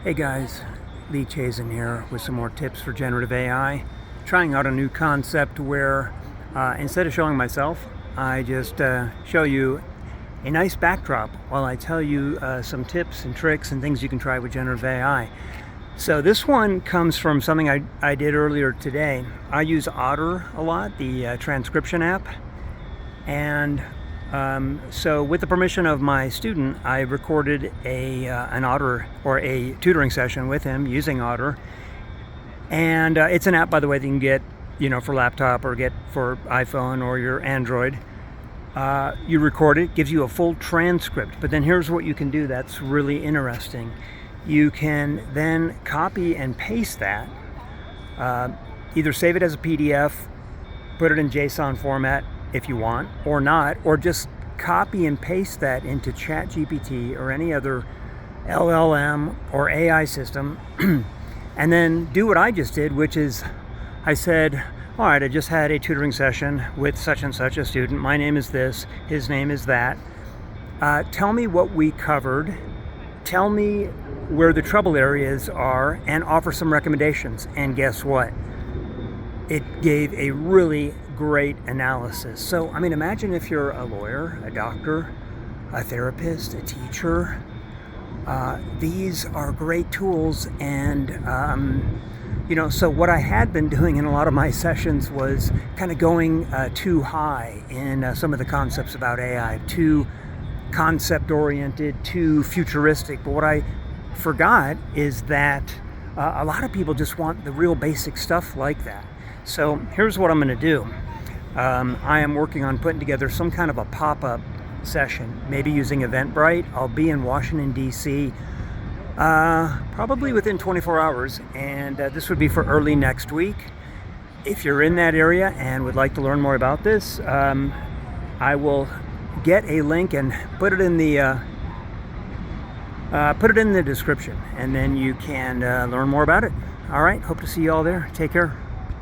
Hey guys, Chazen here with some more tips for generative AI. Trying out a new concept where instead of showing myself, I just show you a nice backdrop while I tell you some tips and tricks and things you can try with generative AI. So this one comes from something I did earlier today. I use Otter a lot, the transcription app, and so with the permission of my student, I recorded an Otter or a tutoring session with him using Otter. And it's an app, by the way, that you can get, for laptop or get for iPhone or your Android. You record it, gives you a full transcript. But then here's what you can do that's really interesting. You can then copy and paste that, either save it as a PDF, put it in JSON format if you want, or not, or just copy and paste that into ChatGPT or any other LLM or AI system, and then do what I just did, which is I said, all right, I just had a tutoring session with such and such a student. My name is this, his name is that. Tell me what we covered. Tell me where the trouble areas are and offer some recommendations. And guess what? It gave a really great analysis. So, imagine if you're a lawyer, a doctor, a therapist, a teacher. These are great tools. And, so what I had been doing in a lot of my sessions was kind of going too high in some of the concepts about AI, too concept-oriented, too futuristic. But what I forgot is that a lot of people just want the real basic stuff like that. So here's what I'm going to do. I am working on putting together some kind of a pop-up session, maybe using Eventbrite. I'll be in Washington, D.C. Probably within 24 hours, and this would be for early next week. If you're in that area and would like to learn more about this, I will get a link and put it in the description, and then you can learn more about it. All right, hope to see you all there. Take care.